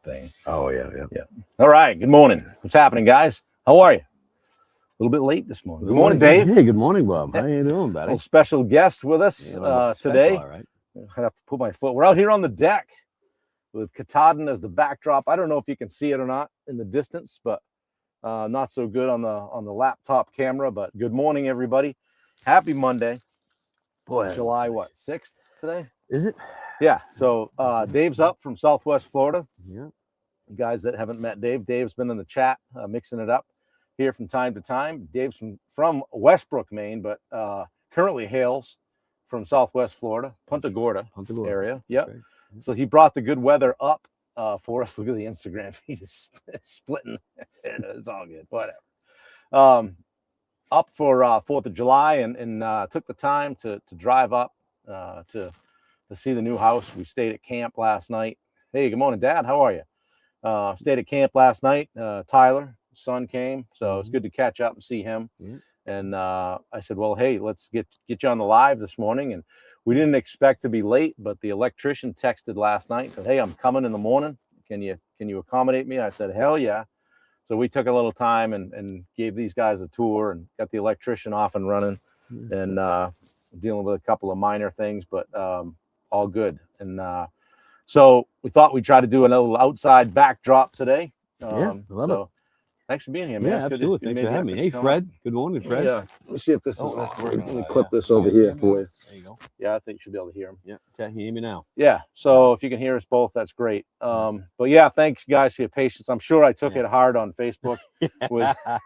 thing. Oh, yeah. All right. Good morning. What's happening, guys? How are you? A little bit late this morning. Good morning, Dave. Hey, good morning, Bob. How you doing, buddy? A special guest with us today. All right. I have to put my foot. We're out here on the deck with Katahdin as the backdrop. I don't know if you can see it or not in the distance, but not so good on the laptop camera. But good morning, everybody. Happy Monday. Boy, July 6th today? Is it? Yeah. So Dave's up from Southwest Florida. Yeah. You guys that haven't met Dave, Dave's been in the chat mixing it up here from time to time. Dave's from Westbrook, Maine, but currently hails from Southwest Florida, Punta Gorda area. Yep. Okay. So he brought the good weather up for us. Look at the Instagram feed. It's splitting. It's all good. Whatever. Up for 4th of July and took the time to drive up to see the new house. We stayed at camp last night. Hey, good morning, Dad. How are you? Stayed at camp last night. Tyler, son, came, so it's good to catch up and see him. And I said, well, hey, let's get you on the live this morning. And we didn't expect to be late, but the electrician texted last night and said, hey, I'm coming in the morning. Can you accommodate me? I said, hell yeah. So we took a little time and gave these guys a tour and got the electrician off and running and dealing with a couple of minor things, but all good. And so we thought we'd try to do a little outside backdrop today. Love it. Thanks for being here, man. Yeah, absolutely. Thanks for having me. Hey, Fred. Good morning, Fred. Yeah. Let me see if this is. Let me clip this over here for you. There you go. Yeah, I think you should be able to hear him. Yeah. Okay. You hear me now? Yeah. So if you can hear us both, that's great. But yeah, thanks guys for your patience. I'm sure I took it hard on Facebook. With I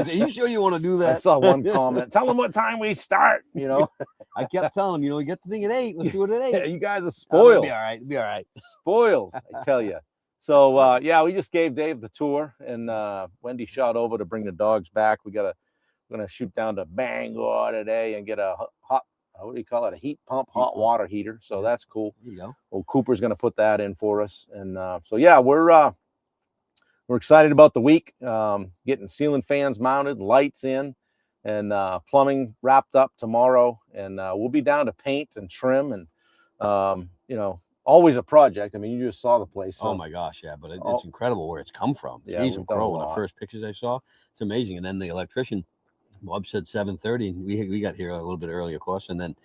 said, you sure you want to do that? I saw one comment. Tell them what time we start. I kept telling him, we get the thing at 8. Let's do it at 8. Yeah, you guys are spoiled. It'll be all right. It'll be all right. Spoiled, I tell you. So yeah, we just gave Dave the tour, and Wendy shot over to bring the dogs back. We're gonna shoot down to Bangor today and get a hot, what do you call it? A heat pump, hot water heater. So that's cool. There you go. Well, Cooper's gonna put that in for us, and so yeah, we're excited about the week. Getting ceiling fans mounted, lights in, and plumbing wrapped up tomorrow, and we'll be down to paint and trim, and always a project. I mean, you just saw the place. So. Oh my gosh, yeah, but it's incredible where it's come from. Yeah, Jeez and crow. The first pictures I saw, it's amazing. And then the electrician, Bob said 7:30, and we got here a little bit early, of course. And then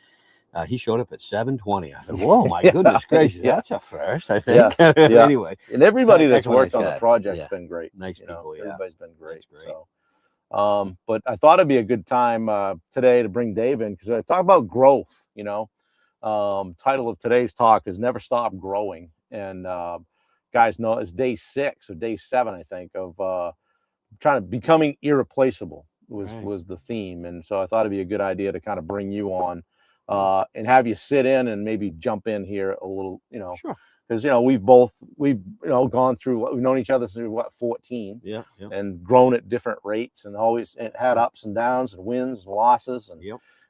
he showed up at 7:20. I said, "Whoa, my goodness gracious, that's a first, I think." Yeah. Anyway, and everybody that's worked on the project's been great. Nice people. Yeah, everybody's been great. So, but I thought it'd be a good time today to bring Dave in because I talk about growth. Title of today's talk is Never Stop Growing, and guys know it's day 6 or day 7, I think, of becoming irreplaceable was the theme. And so I thought it'd be a good idea to kind of bring you on and have you sit in and maybe jump in here a little, Sure. Because we've gone through, we've known each other since 14, and grown at different rates, and always had ups and downs and wins and losses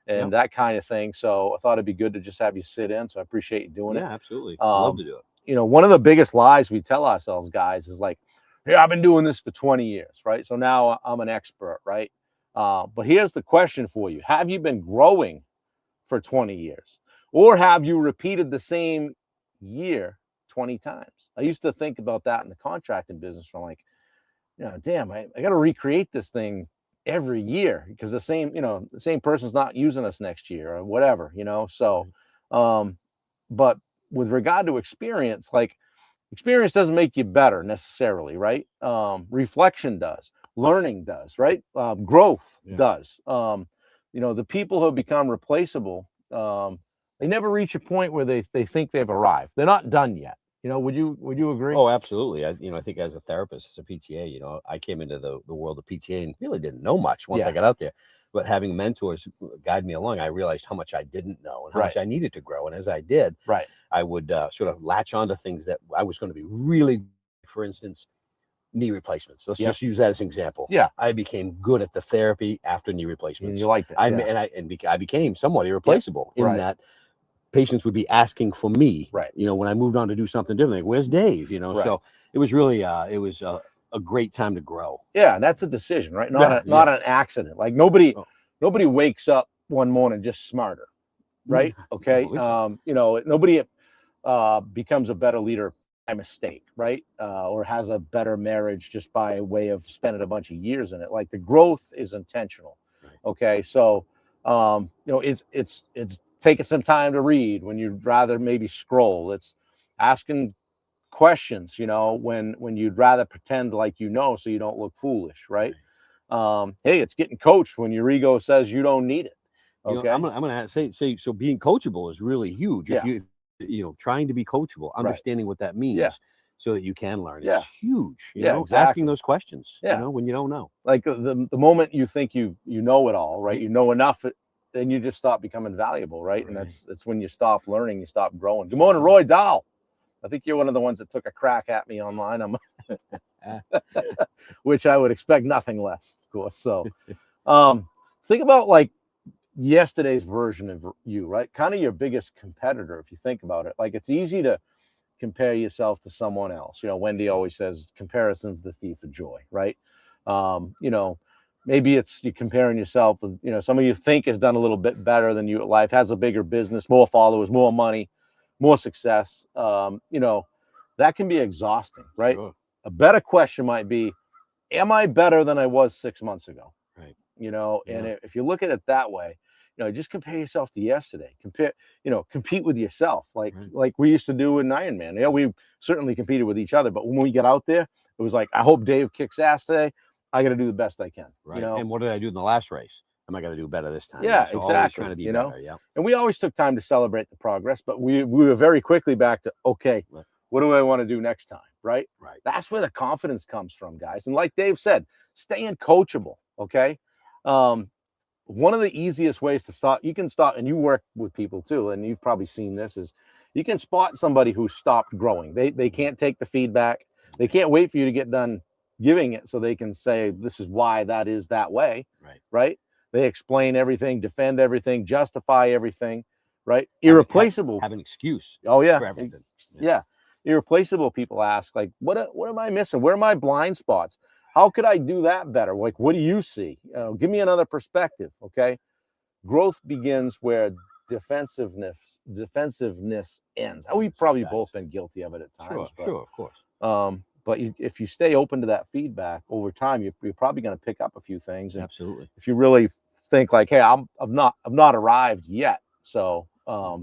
and that kind of thing. So I thought it'd be good to just have you sit in. So I appreciate you doing it. Yeah, absolutely. I'd love to do it. One of the biggest lies we tell ourselves, guys, is like, hey, I've been doing this for 20 years, right? So now I'm an expert, right? But here's the question for you. Have you been growing for 20 years? Or have you repeated the same year 20 times? I used to think about that in the contracting business from like, damn, I got to recreate this thing every year because the same person's not using us next year or whatever, so but with regard to experience, like experience doesn't make you better necessarily, right? Reflection does, learning does, right? Growth does. The people who have become replaceable, they never reach a point where they think they've arrived. They're not done yet. Would you agree? Oh, absolutely. I think as a therapist, as a PTA, I came into the world of PTA and really didn't know much once I got out there. But having mentors guide me along, I realized how much I didn't know and how much I needed to grow. And as I did, I would sort of latch onto things that I was going to be really, for instance, knee replacements. Let's just use that as an example. Yeah, I became good at the therapy after knee replacements. And you liked it. I became somewhat irreplaceable in that. Patients would be asking for me, when I moved on to do something different. Like, where's Dave? So it was really, a great time to grow. Yeah, and that's a decision, right? Not an accident. Like nobody wakes up one morning just smarter, right? Okay. Nobody becomes a better leader mistake, right? Or has a better marriage just by way of spending a bunch of years in it. Like the growth is intentional. Right. Okay. So, it's taking some time to read when you'd rather maybe scroll. It's asking questions, when you'd rather pretend like, so you don't look foolish. Right. Hey, it's getting coached when your ego says you don't need it. Okay. I'm gonna say so. Being coachable is really huge. Yeah. If you trying to be coachable, understanding what that means, Yeah. so that you can learn, Yeah. is huge. Exactly. Asking those questions. Yeah. When you don't know. Like the moment you think you know it all, right? You know enough, then you just stop becoming valuable, right? And that's when you stop learning, you stop growing. Good morning, Roy Dahl. I think you're one of the ones that took a crack at me online. Which I would expect nothing less, of course. So, think about like yesterday's version of you, right? Kind of your biggest competitor, if you think about it. Like it's easy to compare yourself to someone else. Wendy always says comparison's the thief of joy, right? Maybe it's you comparing yourself with, somebody you think has done a little bit better than you at life, has a bigger business, more followers, more money, more success. That can be exhausting, right? Sure. A better question might be, am I better than I was 6 months ago? Right. And if you look at it that way, just compare yourself to yesterday. Compete with yourself, like we used to do in Ironman. We certainly competed with each other, but when we get out there, it was like, I hope Dave kicks ass today. I got to do the best I can. Right. And what did I do in the last race? Am I going to do better this time? Yeah, So exactly. Always trying to be better. Yeah. And we always took time to celebrate the progress, but we were very quickly back to, okay, what do I want to do next time? Right. That's where the confidence comes from, guys. And like Dave said, staying coachable. Okay. One of the easiest ways to start, you can start, and you work with people too, and you've probably seen this, is you can spot somebody who stopped growing. They can't take the feedback. They can't wait for you to get done giving it so they can say, this is why that is that way. Right. They explain everything, defend everything, justify everything. Right. Irreplaceable. Have an excuse. Oh, yeah. For everything. Yeah. Irreplaceable people ask, like, what am I missing? Where are my blind spots? How could I do that better? Like, what do you see? Give me another perspective. Okay. Growth begins where defensiveness ends. We've probably both been guilty of it at times. Sure, of course. But if you stay open to that feedback over time, you're probably going to pick up a few things. And absolutely. If you really think like, hey, I've not arrived yet. So, I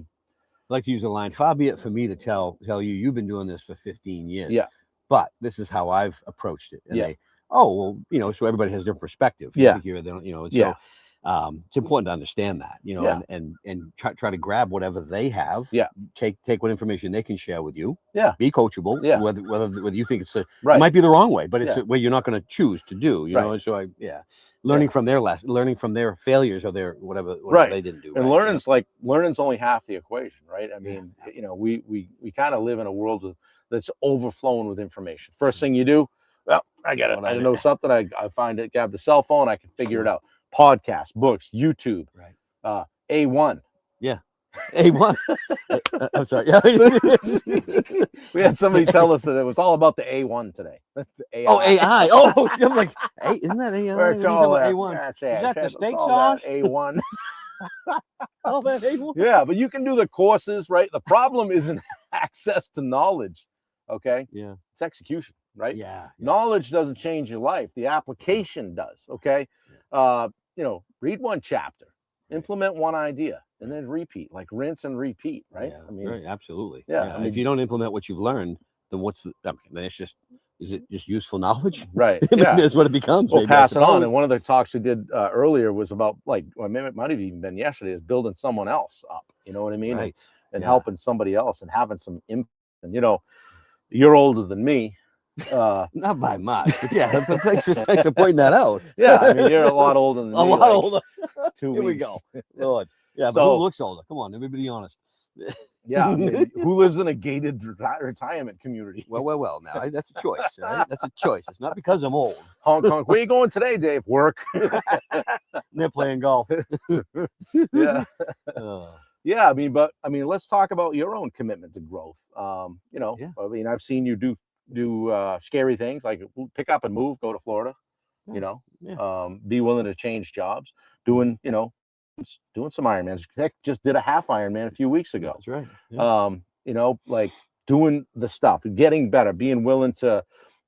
like to use the line, far be it for me to tell you, you've been doing this for 15 years. Yeah. But this is how I've approached it. And so everybody has their perspective. Yeah. It's important to understand that, and try to grab whatever they have. Yeah. Take what information they can share with you. Yeah. Be coachable. Yeah. Whether you think it might be the wrong way, but it's a way you're not going to choose to do, know. And so learning from their learning from their failures or their whatever they didn't do. And learning's only half the equation, right? I mean, we kind of live in a world that's overflowing with information. First thing you do, well, I got it. I know something. I find it. Grab the cell phone. I can figure it out. Podcasts, books, YouTube. Right. A1. Yeah. A1. I'm sorry. Yeah. We had somebody tell us that it was all about the A1 today. That's the AI. Oh, AI. Oh, I'm like, hey, isn't that AI? We're calling A1. Is that the steak sauce? A1. Oh, that A1. Yeah, but you can do the courses, right? The problem isn't access to knowledge. Okay. Yeah. It's execution, right? Yeah. Knowledge doesn't change your life. The application does. Okay. Read one chapter, implement one idea, and then repeat, like rinse and repeat, right? Yeah, right, absolutely. Yeah. I mean, if you don't implement what you've learned, then then it's just, is it just useful knowledge? Right. That's what it becomes. We'll pass it on. And one of the talks we did earlier was about it might have even been yesterday, is building someone else up. You know what I mean? Right. And helping somebody else and having some impact. And you're older than me. Not by much, but but thanks for pointing that out. Yeah, I mean, you're a lot older than me. A lot older. 2 weeks. Here we go. Lord. Yeah, but who looks older? Come on, everybody honest. Yeah, I mean, who lives in a gated retirement community? Well. Now that's a choice. Right? That's a choice. It's not because I'm old. Honk, honk. Where you going today, Dave? Work. They're playing golf. Yeah. Yeah, I mean, let's talk about your own commitment to growth. I mean, I've seen you do scary things like pick up and move, go to Florida, be willing to change jobs, doing some Ironmans. Heck, just did a half Ironman a few weeks ago. That's right. Yeah. doing the stuff, getting better, being willing to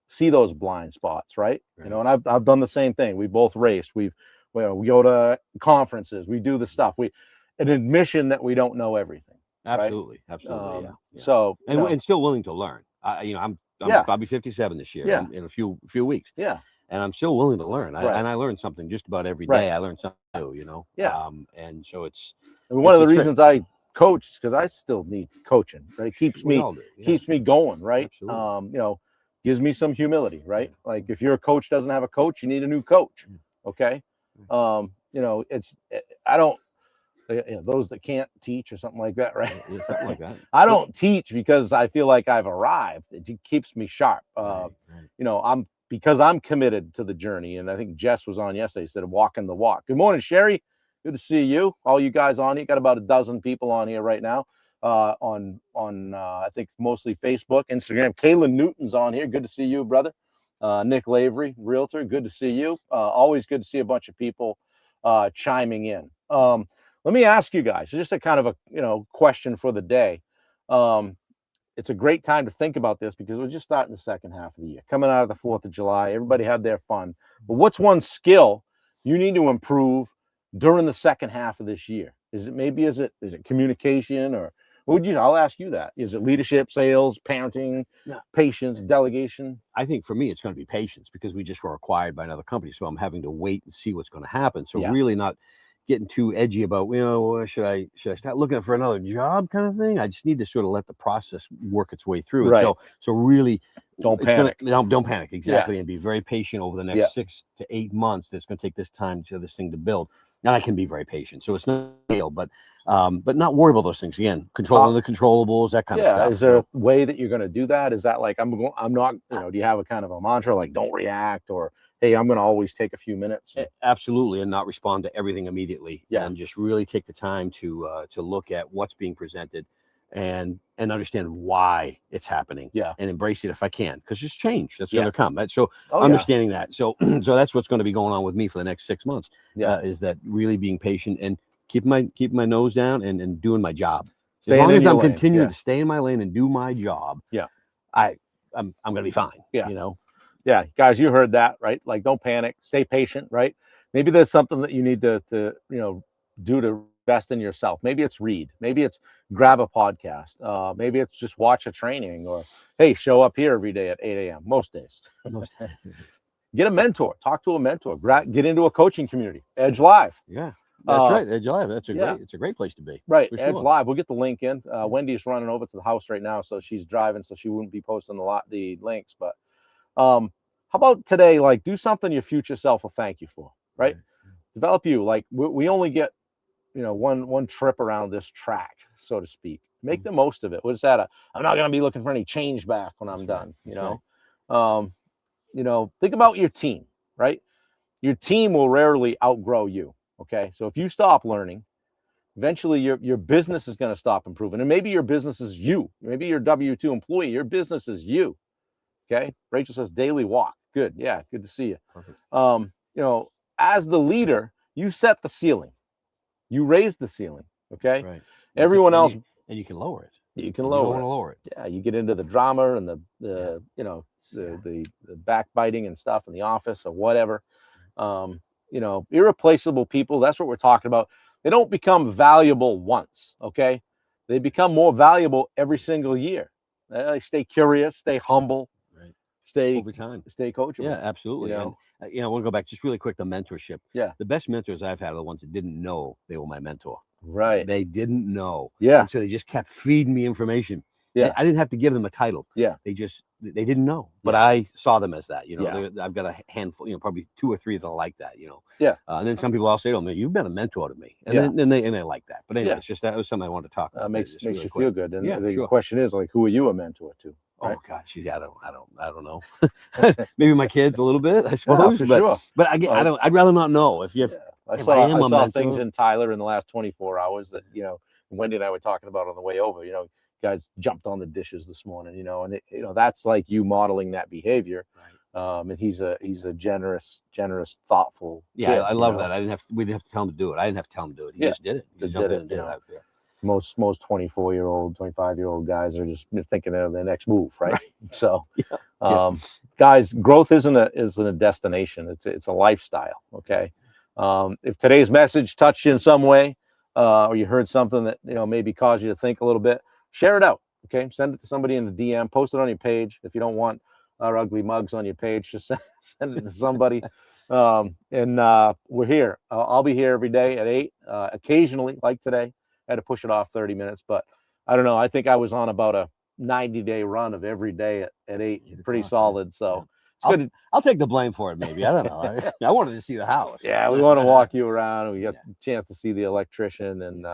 see those blind spots, right? You know, and I've done the same thing. We both raced. We go to conferences. We do the stuff. An admission that we don't know everything. Absolutely, right? absolutely, yeah. So and still willing to learn. I'm probably 57 this year. In a few weeks. Yeah. And I'm still willing to learn. And I learn something just about every day. I learn something new, you know. Yeah. And so it's one of the reasons I coach is because I still need coaching. Right, it keeps me going. Right. Absolutely. You know, gives me some humility. Right. Like if your coach doesn't have a coach, you need a new coach. Okay. You know, I don't. Those that can't teach or something like that, right? Yeah, something like that. I don't teach because I feel like I've arrived. It keeps me sharp. You know, because I'm committed to the journey. And I think Jess was on yesterday, said walking the walk. Good morning, Sherry. Good to see you. All you guys on here. Got about a dozen people on here right now. On I think mostly Facebook, Instagram. Kaylin Newton's on here. Good to see you, brother. Nick Lavery, realtor. Good to see you. Always good to see a bunch of people chiming in. Let me ask you guys, just a kind of a question for the day. It's a great time to think about this because we're just starting the second half of the year, coming out of the 4th of July. Everybody had their fun. But what's one skill you need to improve during the second half of this year? Is it communication, or I'll ask you that. Is it leadership, sales, parenting, patience, delegation? I think for me, it's going to be patience because we just were acquired by another company. So I'm having to wait and see what's going to happen. So really not getting too edgy about, should I start looking for another job kind of thing? I just need to sort of let the process work its way through. Right. So really don't panic. Don't panic. Exactly. And be very patient over the next 6 to 8 months. That's going to take this time to this thing to build. And I can be very patient. So it's not real, but not worry about those things. Again, controlling the controllables, that kind of stuff. Is there a way that you're going to do that? Is that like, I'm not, do you have a kind of a mantra like don't react, or hey, I'm going to always take a few minutes? Absolutely. And not respond to everything immediately. And just really take the time to look at what's being presented and understand why it's happening. And embrace it if I can, because it's change that's going to come. So understanding that. So that's what's going to be going on with me for the next 6 months. Is that really being patient and keep my nose down and doing my job. As long as I'm continuing to stay in my lane and do my job, I'm going to be fine. Yeah, guys, you heard that, right? Like, don't panic, stay patient, right? Maybe there's something that you need to do to invest in yourself. Maybe it's read, maybe it's grab a podcast, maybe it's just watch a training, or hey, show up here every day at 8 a.m. most days. Get a mentor, talk to a mentor, get into a coaching community. Edge Live. Yeah, that's right. Edge Live. That's it's a great place to be. Right. Edge Live. We'll get the link in. Wendy's running over to the house right now, so she's driving, so she wouldn't be posting the links. But how about today? Like, do something your future self will thank you for. Right. Develop you. Like, we only get one trip around this track, so to speak. Make the most of it. What's that? I'm not going to be looking for any change back when I'm done. Think about your team, right? Your team will rarely outgrow you. Okay. So if you stop learning, eventually your business is going to stop improving. And maybe your business is you. Maybe you're a W-2 employee. Your business is you. Okay. Rachel says daily walk. Good. Yeah. Good to see you. Perfect. As the leader, you set the ceiling. You raise the ceiling. Okay. Right. Everyone else. And you can lower it. You can lower it. Yeah. You get into the drama and the backbiting and stuff in the office or whatever. Irreplaceable people. That's what we're talking about. They don't become valuable once. Okay. They become more valuable every single year. They stay curious, stay humble, stay over time, stay coachable. Yeah, absolutely. And I want to go back just really quick to mentorship. Yeah. The best mentors I've had are the ones that didn't know they were my mentor. Right. They didn't know. Yeah. And so they just kept feeding me information. Yeah. I didn't have to give them a title. Yeah. They didn't know, but I saw them as that. I've got a handful, probably 2 or 3 that are like that. Yeah. And then some people I'll say to them, "You've been a mentor to me," and then they like that. But anyway, it's just that was something I wanted to talk about. Makes you feel good. And the question is, like, who are you a mentor to? Right? Oh gosh, I don't know. Maybe my kids a little bit, I suppose. But I'd rather not know. I saw things in Tyler in the last 24 hours that Wendy and I were talking about on the way over. Guys jumped on the dishes this morning. And that's like you modeling that behavior. Right. And he's a generous, thoughtable. Yeah, kid, I love that. We didn't have to tell him to do it. I didn't have to tell him to do it. He just did it. He jumped in and did it. most 24-year-old, 25-year-old guys are just thinking of their next move, right? So, guys, growth isn't a destination. It's a lifestyle. Okay. If today's message touched you in some way, or you heard something that maybe caused you to think a little bit, share it out. Okay, send it to somebody in the DM, post it on your page. If you don't want our ugly mugs on your page, just send it to somebody. We're here. I'll be here every day at 8. Occasionally, like today, I had to push it off 30 minutes, but I don't know. I think I was on about a 90-day run of every day at 8. Pretty solid. So it's good. I'll take the blame for it. Maybe, I don't know. I wanted to see the house. Yeah, we want to walk you around. We got a chance to see the electrician, and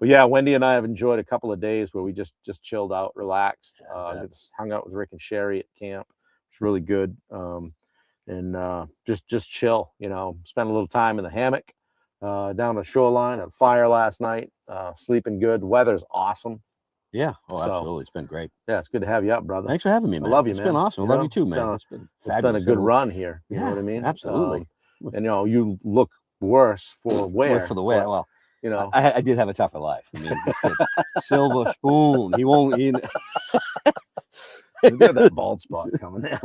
but yeah, Wendy and I have enjoyed a couple of days where we just chilled out, relaxed, just hung out with Rick and Sherry at camp. It's really good. Just chill, spend a little time in the hammock, down the shoreline, at fire last night, sleeping good. Weather's awesome. Yeah. Oh, absolutely. It's been great. Yeah, it's good to have you up, brother. Thanks for having me, man. I love you, man. It's been awesome. I love you too, man. It's been a good run here. You know what I mean? Absolutely. And you look worse for wear. Worse for the wear. Well, I did have a tougher life. I mean, silver spoon. He won't. You got that bald spot coming in.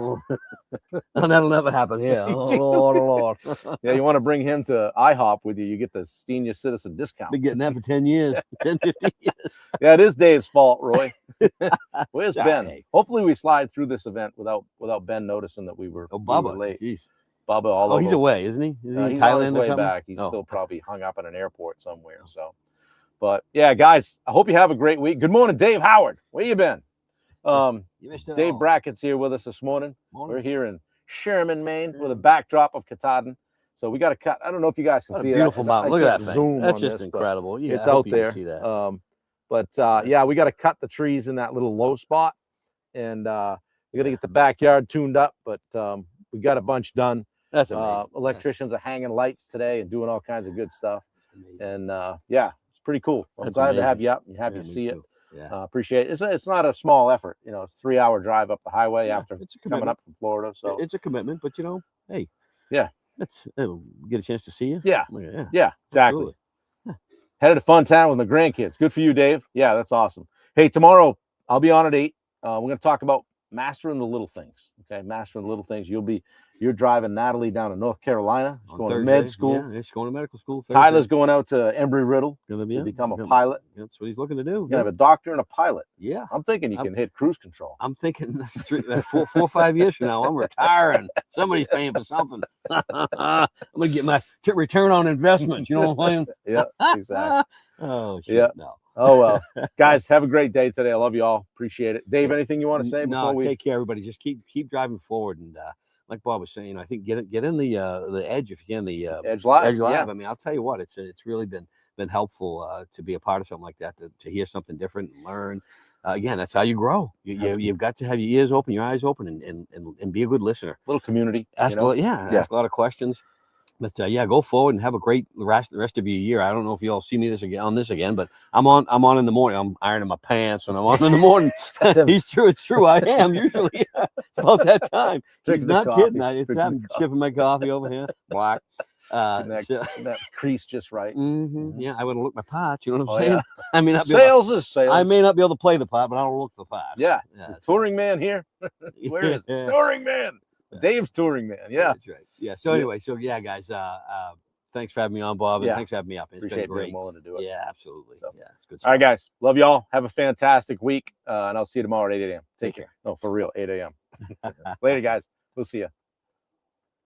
That'll never happen here. Oh, Lord. Yeah, you want to bring him to IHOP with you. You get the senior citizen discount. Been getting that for 10 years, 10, 15 years. Yeah, it is Dave's fault, Roy. Where's Ben? Hey. Hopefully we slide through this event without Ben noticing that we were, Bubba. late. Geez. Bubba all over. He's away, isn't he? Is he in he's Thailand on his or way something? back. He's still probably hung up in an airport somewhere. So, but yeah, guys, I hope you have a great week. Good morning, Dave Howard. Where you been? You missed it Dave all. Brackett's here with us this morning. We're here in Sherman, Maine, with a backdrop of Katahdin. So we got to cut. I don't know if you guys can see it. Beautiful mountain. Look at that thing. Zoom That's on just this, incredible. Yeah, it's out there. See that. Yeah, we got to cut the trees in that little low spot, and we got to get the backyard tuned up. But we got a bunch done. That's amazing. Electricians are hanging lights today and doing all kinds of good stuff. And yeah, it's pretty cool. I'm glad to have you up and have you see it. Yeah. Appreciate it. It's not a small effort. It's a 3-hour drive up the highway after coming up from Florida. So it's a commitment, but hey, yeah, it'll get a chance to see you. Yeah, exactly. Absolutely. Headed to fun town with my grandkids. Good for you, Dave. Yeah, that's awesome. Hey, tomorrow I'll be on at 8. We're going to talk about mastering the little things. Okay, mastering the little things. You're driving Natalie down to North Carolina. She's going to med school. Yeah, she's going to medical school. Thursday. Tyler's going out to Embry-Riddle to become a pilot. That's what he's looking to do. You're going to have a doctor and a pilot. Yeah. I'm thinking you can hit cruise control. I'm thinking 4 or 5 years from now, I'm retiring. Somebody's paying for something. I'm going to get my return on investment. You know what I'm saying? Yeah, exactly. Oh, shit. Yeah. No. Oh, well. Guys, have a great day today. I love you all. Appreciate it. Dave, anything you want to say before we... take care, everybody. Just keep driving forward. And like Bob was saying, I think get in the edge if you can, the Edge Live. Yeah. I mean, I'll tell you what, it's really been helpful to be a part of something like that, to hear something different and learn. Again, that's how you grow. You've got to have your ears open, your eyes open, and be a good listener. Little community. Ask a lot of questions. But go forward and have a great rest of your year. I don't know if you all see me on this again, but I'm on in the morning. I'm ironing my pants when I'm on in the morning. It's true. I am usually. It's about that time. He's not kidding. I'm sipping my coffee over here. Black. That crease just right. Mm-hmm. Yeah, I wouldn't look my pot. You know what I'm saying? Yeah. I mean, sales is sales. I may not be able to play the pot, but I'll look the pot. Yeah. Touring man here. Where is touring man? Dave's touring man. Yeah, that's right. Yeah. So anyway, guys. Thanks for having me on, Bob, and thanks for having me up. It's Appreciate been great. being willing to do it. Yeah, absolutely. So, yeah, it's good stuff. All right, guys. Love y'all. Have a fantastic week, and I'll see you tomorrow at 8 a.m. Take care. No, for real, 8 a.m. Later, guys. We'll see you.